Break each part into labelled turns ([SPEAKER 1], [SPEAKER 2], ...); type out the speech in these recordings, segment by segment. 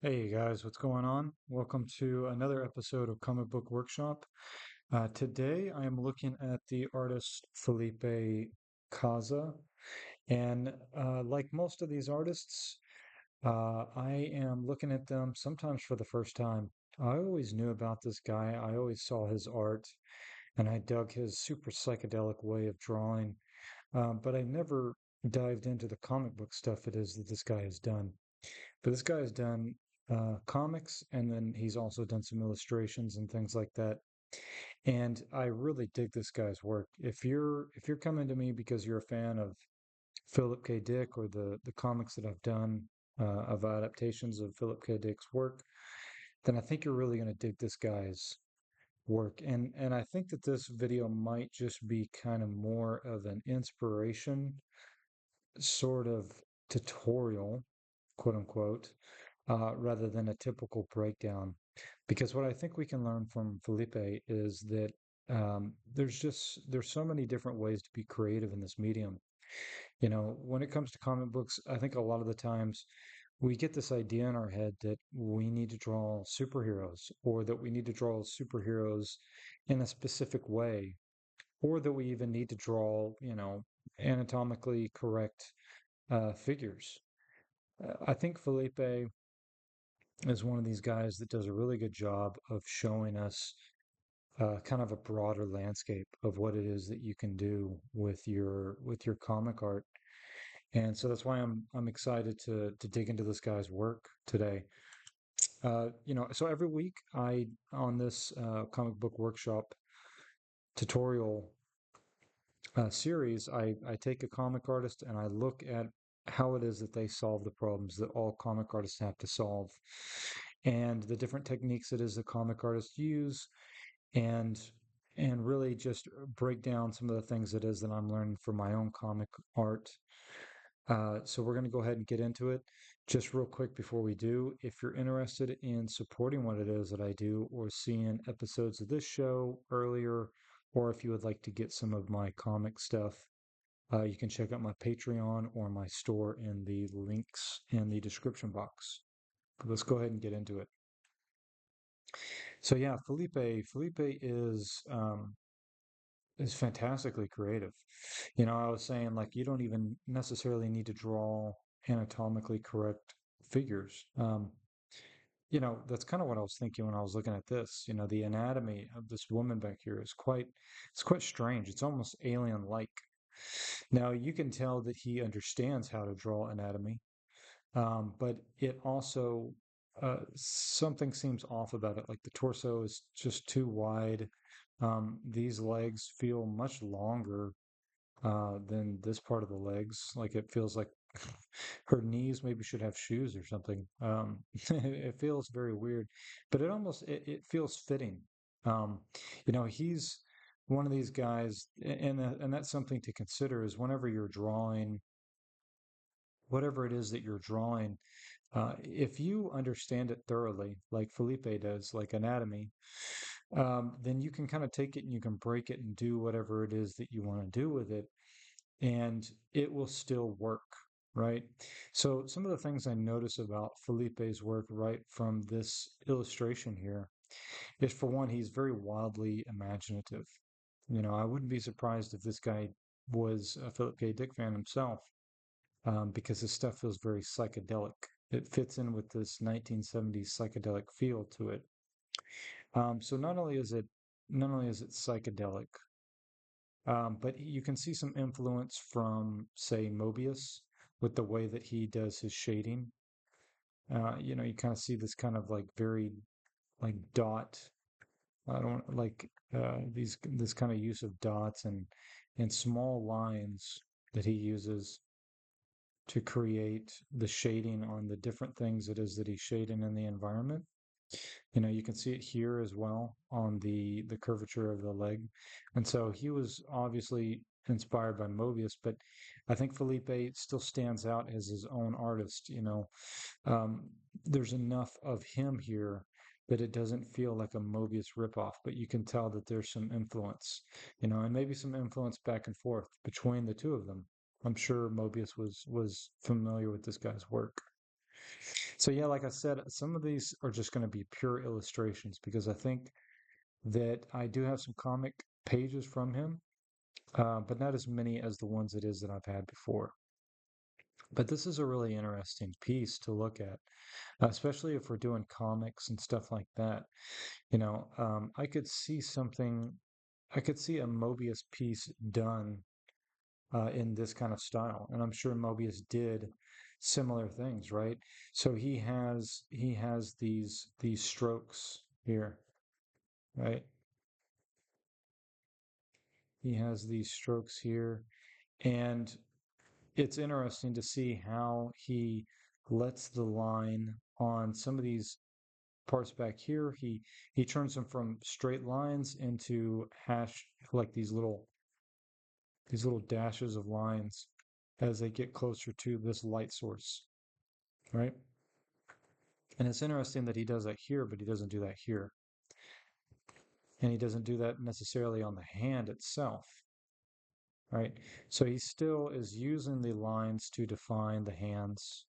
[SPEAKER 1] Hey guys, what's going on? Welcome to another episode of Comic Book Workshop. Today I am looking at the artist Phillipe Caza, and like most of these artists, I am looking at them sometimes for the first time. I always knew about this guy, I always saw his art, and I dug his super psychedelic way of drawing, but I never dived into the comic book stuff it is that this guy has done. But this guy has done comics, and then he's also done some illustrations and things like that. And I really dig this guy's work. If you're coming to me because you're a fan of Philip K. Dick or the comics that I've done of adaptations of Philip K. Dick's work, then I think you're really going to dig this guy's work. And I think that this video might just be kind of more of an inspiration sort of tutorial, quote unquote, rather than a typical breakdown. Because what I think we can learn from Felipe is that there's so many different ways to be creative in this medium. You know, when it comes to comic books, I think a lot of the times we get this idea in our head that we need to draw superheroes, or that we need to draw superheroes in a specific way, or that we even need to draw, anatomically correct figures. I think Felipe is one of these guys that does a really good job of showing us kind of a broader landscape of what it is that you can do with your comic art. And so that's why I'm excited to dig into this guy's work today. So every week I on this comic book workshop tutorial series, I take a comic artist and I look at how it is that they solve the problems that all comic artists have to solve, and the different techniques it is that comic artists use, and and really just break down some of the things it is that I'm learning from my own comic art. So we're going to go ahead and get into it. Just real quick before we do, if you're interested in supporting what it is that I do or seeing episodes of this show earlier, or if you would like to get some of my comic stuff, you can check out my Patreon or my store in the links in the description box. But let's go ahead and get into it. So yeah, Felipe is fantastically creative. You know, I was saying like you don't even necessarily need to draw anatomically correct figures. That's kind of what I was thinking when I was looking at this. You know, the anatomy of this woman back here is it's quite strange. It's almost alien-like. Now you can tell that he understands how to draw anatomy, but it also something seems off about it. Like the torso is just too wide. These legs feel much longer than this part of the legs. Like it feels like her knees maybe should have shoes or something. It feels very weird, but it feels fitting. Um, he's one of these guys, and that's something to consider is whenever you're drawing, whatever it is that you're drawing, if you understand it thoroughly, like Felipe does, like anatomy, then you can kind of take it and you can break it and do whatever it is that you want to do with it, and it will still work, right? So, some of the things I notice about Felipe's work right from this illustration here is, for one, he's very wildly imaginative. You know, I wouldn't be surprised if this guy was a Philip K. Dick fan himself, because his stuff feels very psychedelic. It fits in with this 1970s psychedelic feel to it. So not only is it psychedelic, but you can see some influence from, say, Mobius with the way that he does his shading. You kind of see this kind of like very like dot. I don't like these this kind of use of dots and small lines that he uses to create the shading on the different things it is that he's shading in the environment. You know, you can see it here as well on the curvature of the leg. And so he was obviously inspired by Mobius, but I think Felipe still stands out as his own artist. Um, there's enough of him here that it doesn't feel like a Mobius ripoff, but you can tell that there's some influence, and maybe some influence back and forth between the two of them. I'm sure Mobius was familiar with this guy's work. So yeah, like I said, some of these are just going to be pure illustrations because I think that I do have some comic pages from him, but not as many as the ones it is that I've had before. But this is a really interesting piece to look at, especially if we're doing comics and stuff like that. I could see something, I could see a Mobius piece done in this kind of style, and I'm sure Mobius did similar things, right? So he has these strokes here, right? He has these strokes here, and it's interesting to see how he lets the line on some of these parts back here. He turns them from straight lines into hash, like these little dashes of lines as they get closer to this light source, right? And it's interesting that he does that here, but he doesn't do that here. And he doesn't do that necessarily on the hand itself, right? So he still is using the lines to define the hands,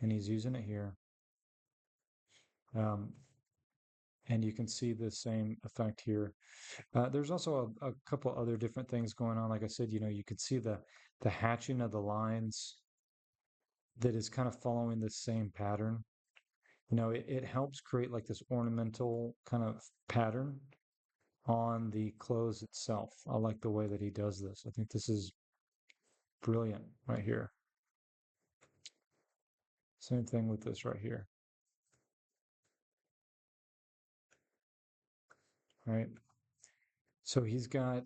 [SPEAKER 1] and he's using it here. Um, and you can see the same effect here. There's also a couple other different things going on. Like I said, you could see the hatching of the lines that is kind of following the same pattern. It helps create like this ornamental kind of pattern on the clothes itself. I like the way that he does this. I think this is brilliant right here. Same thing with this right here, right? So he's got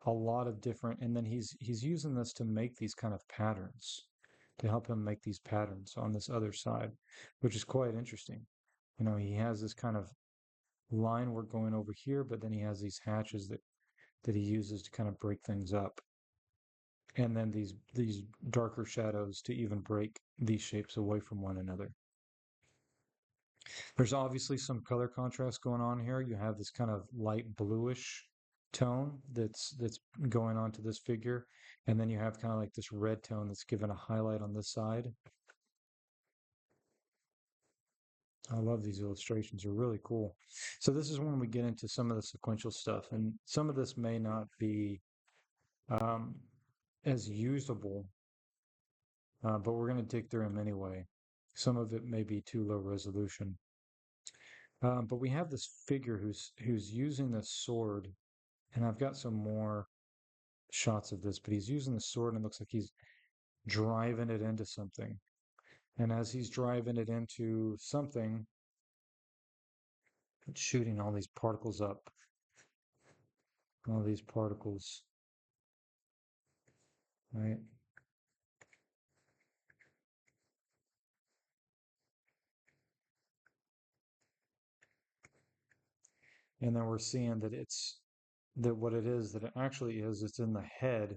[SPEAKER 1] a lot of different, and then he's using this to make these kind of patterns, to help him make these patterns on this other side, which is quite interesting. He has this kind of line work going over here, but then he has these hatches that he uses to kind of break things up, and then these darker shadows to even break these shapes away from one another. There's obviously some color contrast going on here. You have this kind of light bluish tone that's going on to this figure, and then you have kind of like this red tone that's given a highlight on this side. I love these illustrations. They're really cool. So this is when we get into some of the sequential stuff, and some of this may not be um, as usable, but we're going to dig through them anyway. Some of it may be too low resolution. But we have this figure who's using this sword, and I've got some more shots of this, but he's using the sword and it looks like he's driving it into something. And as he's driving it into something, it's shooting all these particles up, all these particles, right? And then we're seeing that what it is, that it actually is, it's in the head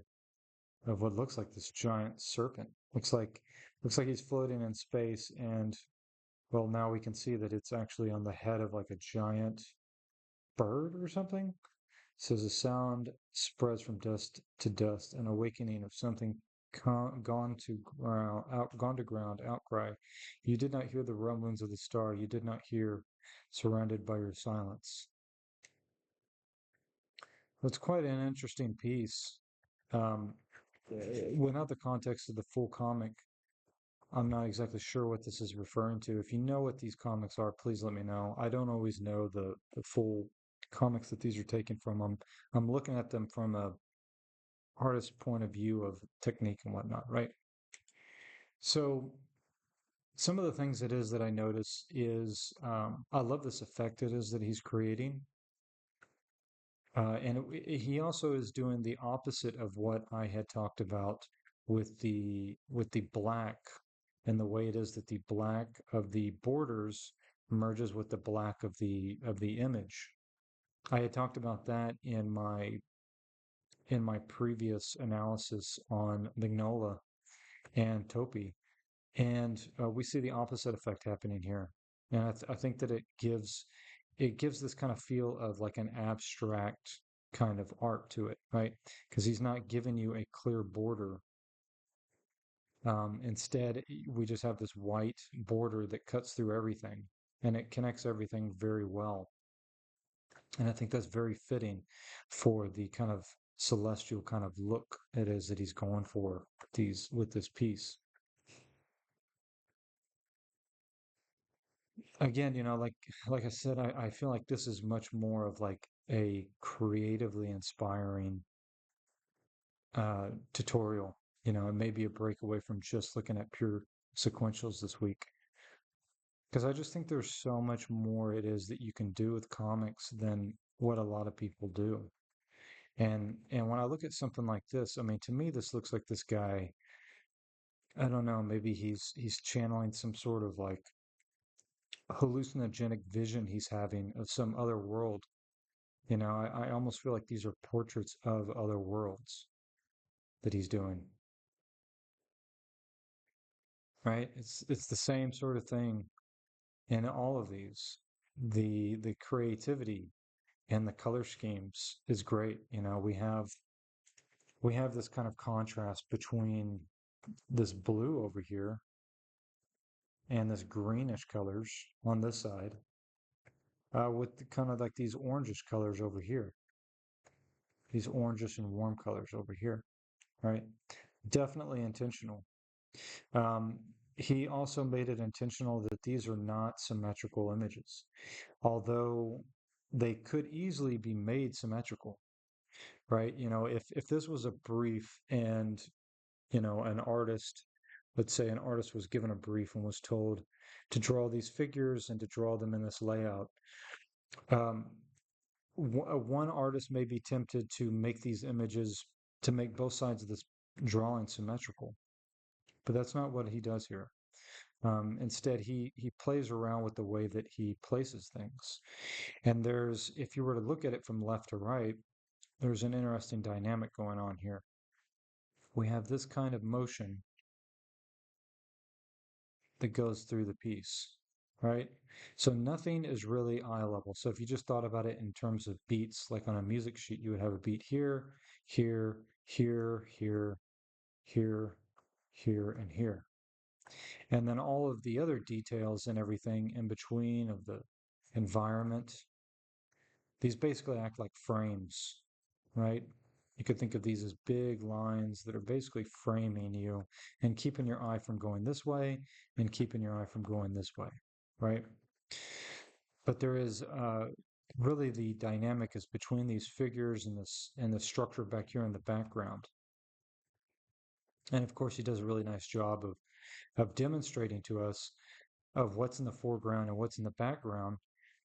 [SPEAKER 1] of what looks like this giant serpent. Looks like he's floating in space, and well, now we can see that it's actually on the head of like a giant bird or something. Says a sound spreads from dust to dust, an awakening of something gone to ground, outcry. You did not hear the rumblings of the star. You did not hear, surrounded by your silence. It's quite an interesting piece. Um, Without the context of the full comic, I'm not exactly sure what this is referring to. If you know what these comics are, please let me know. I don't always know the full comics that these are taken from. I'm looking at them from a artist's point of view of technique and whatnot, right? So some of the things it is that I notice is I love this effect it is that he's creating. He also is doing the opposite of what I had talked about with the black and the way it is that the black of the borders merges with the black of the image. I had talked about that in my previous analysis on Mignola and Topi, and we see the opposite effect happening here. And I think that it gives this kind of feel of like an abstract kind of art to it, right? Because he's not giving you a clear border Instead, we just have this white border that cuts through everything and it connects everything very well. And I think that's very fitting for the kind of celestial kind of look it is that he's going for with this piece. Again, like I said, I feel like this is much more of like a creatively inspiring tutorial. It may be a breakaway from just looking at pure sequentials this week. Because I just think there's so much more it is that you can do with comics than what a lot of people do. And when I look at something like this, I mean, to me, this looks like this guy, I don't know, maybe he's channeling some sort of like hallucinogenic vision he's having of some other world. I almost feel like these are portraits of other worlds that he's doing, right? It's the same sort of thing in all of these. The creativity and the color schemes is great. We have this kind of contrast between this blue over here and this greenish colors on this side, with kind of like these orangish colors over here, these orangish and warm colors over here, right? Definitely intentional. Um, he also made it intentional that these are not symmetrical images, although they could easily be made symmetrical, right? If this was a brief and, an artist, let's say an artist was given a brief and was told to draw these figures and to draw them in this layout. Um, one artist may be tempted to make these images to make both sides of this drawing symmetrical, but that's not what he does here. Instead, he plays around with the way that he places things. And if you were to look at it from left to right, there's an interesting dynamic going on here. We have this kind of motion that goes through the piece, right? So nothing is really eye level. So if you just thought about it in terms of beats, like on a music sheet, you would have a beat here, here, here, here, here, here, and here. And then all of the other details and everything in between of the environment, these basically act like frames, right? You could think of these as big lines that are basically framing you and keeping your eye from going this way and keeping your eye from going this way, right? But there is really the dynamic is between these figures and the structure back here in the background. And of course, he does a really nice job of demonstrating to us of what's in the foreground and what's in the background,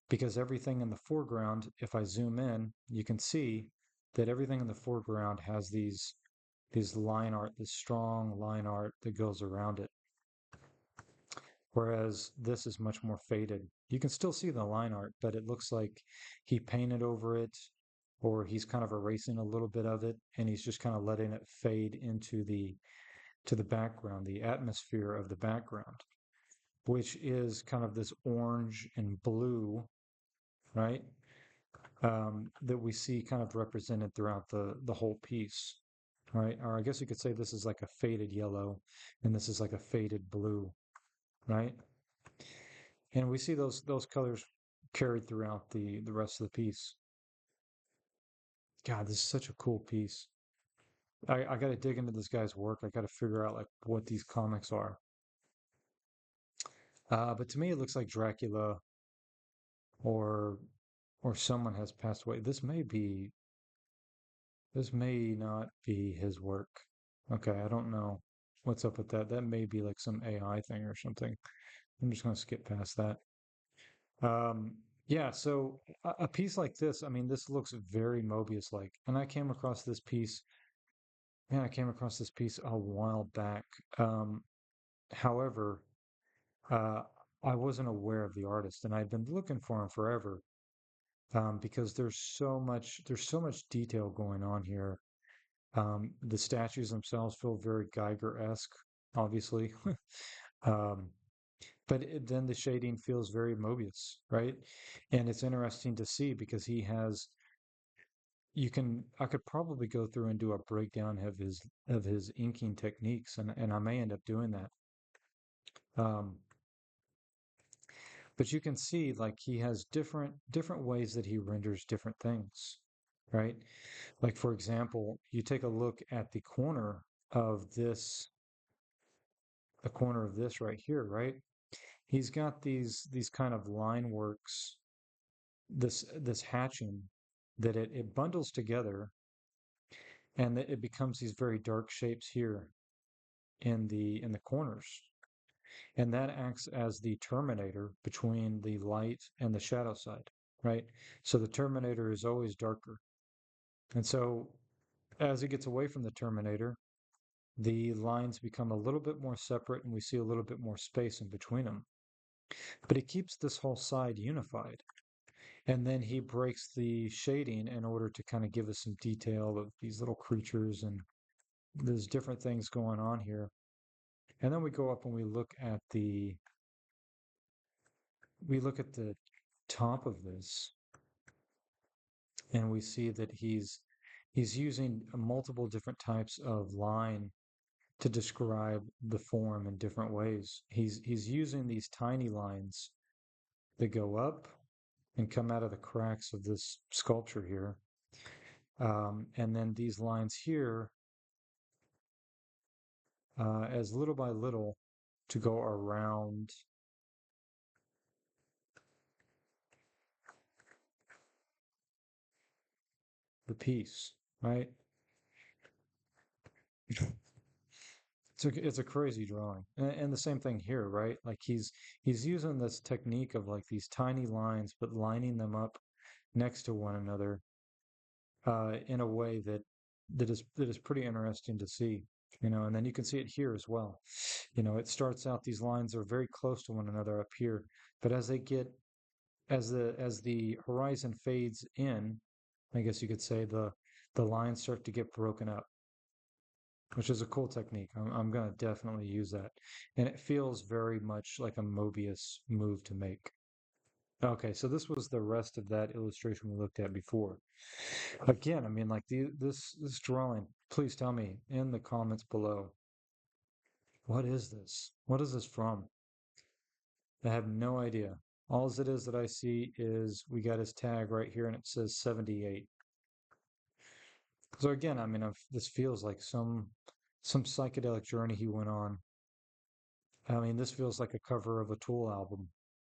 [SPEAKER 1] because everything in the foreground, if I zoom in, you can see that everything in the foreground has these line art, this strong line art that goes around it. Whereas this is much more faded. You can still see the line art, but it looks like he painted over it, or he's kind of erasing a little bit of it, and he's just kind of letting it fade into the background, the atmosphere of the background, which is kind of this orange and blue, right? That we see kind of represented throughout the whole piece, right? Or I guess you could say this is like a faded yellow, and this is like a faded blue, right? And we see those colors carried throughout the rest of the piece. God, this is such a cool piece. I got to dig into this guy's work. I got to figure out like what these comics are. But to me, it looks like Dracula or or someone has passed away. This may not be his work. Okay, I don't know what's up with that. That may be like some AI thing or something. I'm just going to skip past that. Um, yeah, so a piece like this, I mean, this looks very Mobius-like. And I came across this piece a while back. However, uh, I wasn't aware of the artist, and I'd been looking for him forever, because there's so much detail going on here. The statues themselves feel very Geiger-esque, obviously. Um, but then the shading feels very Mobius, right? And it's interesting to see because he has I could probably go through and do a breakdown of his inking techniques, and I may end up doing that. Um, but you can see like he has different ways that he renders different things, right? Like for example, you take a look at of this, the corner of this right here, right? He's got these kind of line works, this hatching that it bundles together, and it becomes these very dark shapes here in the corners. And that acts as the terminator between the light and the shadow side, right? So the terminator is always darker. And so as it gets away from the terminator, the lines become a little bit more separate and we see a little bit more space in between them. But it keeps this whole side unified. And then he breaks the shading in order to kind of give us some detail of these little creatures, and there's different things going on here. And then we go up and we look at the top of this, and we see that he's using multiple different types of line to describe the form in different ways. He's using these tiny lines that go up and come out of the cracks of this sculpture here. And then these lines here, as little by little, to go around the piece, right? It's a crazy drawing, and the same thing here, right? Like he's using this technique of like these tiny lines, but lining them up next to one another in a way that is pretty interesting to see, you know. And then you can see it here as well. You know, it starts out these lines are very close to one another up here, but as the horizon fades in, I guess you could say the lines start to get broken up, which is a cool technique. I'm going to definitely use that. And it feels very much like a Mobius move to make. Okay, so this was the rest of that illustration we looked at before. Again, I mean, like this drawing, please tell me in the comments below, what is this? What is this from? I have no idea. All it is that I see is we got his tag right here and it says 78. So again, I mean, this feels like some psychedelic journey he went on. I mean, this feels like a cover of a Tool album,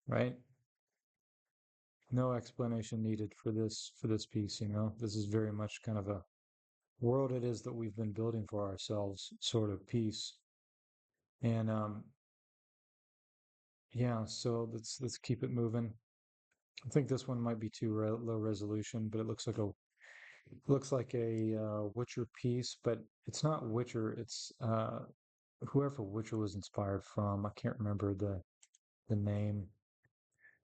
[SPEAKER 1] right? No explanation needed for this piece, you know. This is very much kind of a world it is that we've been building for ourselves sort of piece. And yeah, so let's keep it moving. I think this one might be too low resolution, but it looks like a Witcher piece, but it's not Witcher. It's whoever Witcher was inspired from. I can't remember the name.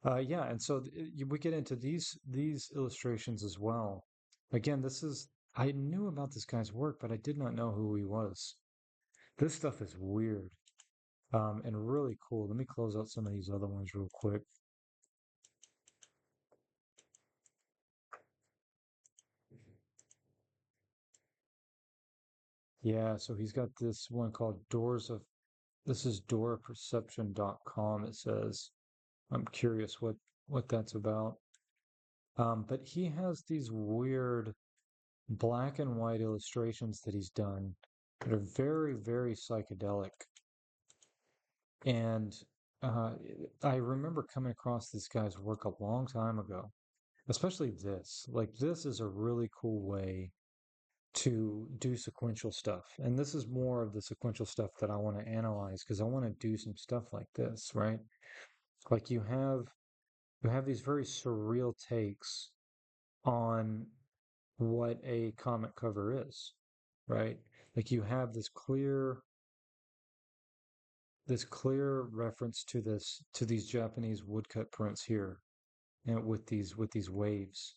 [SPEAKER 1] Yeah, and so we get into these illustrations as well. Again, this is I knew about this guy's work, but I did not know who he was. This stuff is weird, and really cool. Let me close out some of these other ones real quick. Yeah, so he's got this one called Doors of this is doorperception.com, it says. I'm curious what that's about. But he has these weird black and white illustrations that he's done that are very, very psychedelic. And uh, I remember coming across this guy's work a long time ago, especially this. Like, this is a really cool way to do sequential stuff. And this is more of the sequential stuff that I want to analyze because I want to do some stuff like this, right? Like you have these very surreal takes on what a comic cover is, right? Like you have this clear reference to these Japanese woodcut prints here, and with these waves,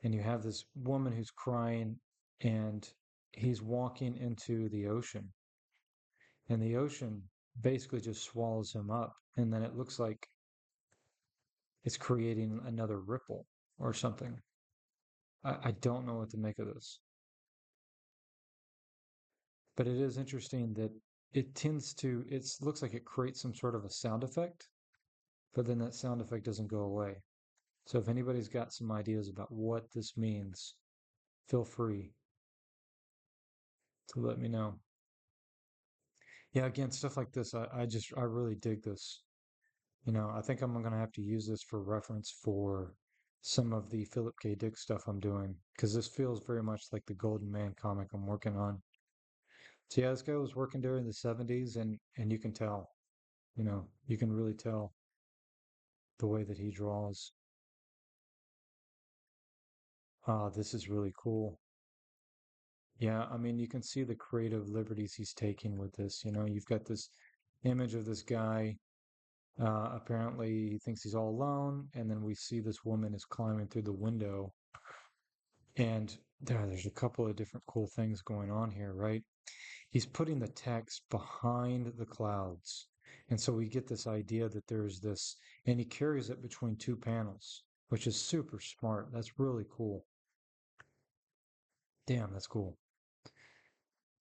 [SPEAKER 1] and you have this woman who's crying, and he's walking into the ocean, and the ocean basically just swallows him up, and then it looks like it's creating another ripple or something. I don't know what to make of this, but it is interesting that it tends to, it looks like it creates some sort of a sound effect, but then that sound effect doesn't go away. So if anybody's got some ideas about what this means, feel free to let me know. Yeah, again, stuff like this, I really dig this. I think I'm gonna have to use this for reference for some of the Philip K. Dick stuff I'm doing, because this feels very much like the Golden Man comic I'm working on. So yeah, this guy was working during the 70s, and you can tell, you can really tell the way that he draws. Ah, this is really cool. Yeah, I mean, you can see the creative liberties he's taking with this. You've got this image of this guy. Apparently, he thinks he's all alone, and then we see this woman is climbing through the window, and there's a couple of different cool things going on here, right? He's putting the text behind the clouds, and so we get this idea that there's this, and he carries it between two panels, which is super smart. That's really cool. Damn, that's cool.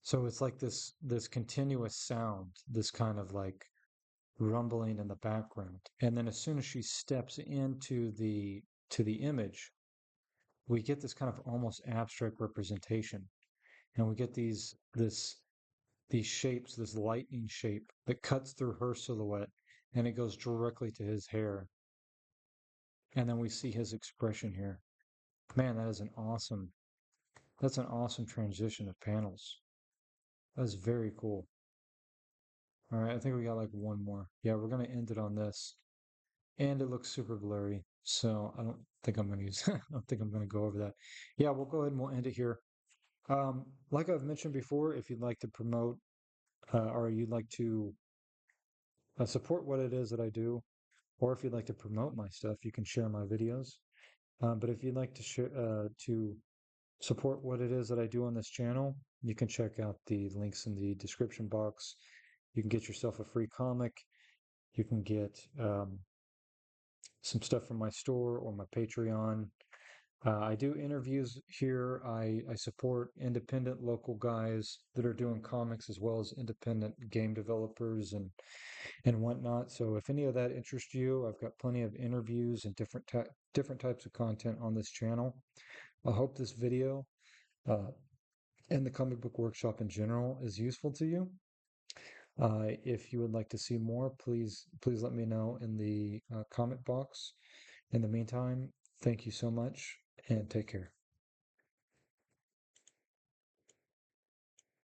[SPEAKER 1] So it's like this continuous sound, this kind of like rumbling in the background. And then as soon as she steps into the image, we get this kind of almost abstract representation. And we get these shapes, this lightning shape that cuts through her silhouette and it goes directly to his hair. And then we see his expression here. Man, that's an awesome transition of panels. That's very cool. All right, I think we got like one more. Yeah, we're gonna end it on this. And it looks super blurry. So I don't think I'm gonna use I don't think I'm gonna go over that. Yeah, we'll go ahead and we'll end it here. Like I've mentioned before, if you'd like to promote or you'd like to support what it is that I do, or if you'd like to promote my stuff, you can share my videos. But if you'd like to share to support what it is that I do on this channel, you can check out the links in the description box. You can get yourself a free comic. You can get some stuff from my store or my Patreon. I do interviews here. I support independent local guys that are doing comics as well as independent game developers and whatnot. So if any of that interests you, I've got plenty of interviews and different types of content on this channel. I hope this video uh, and the comic book workshop in general is useful to you. If you would like to see more, please let me know in the comment box. In the meantime, thank you so much and take care.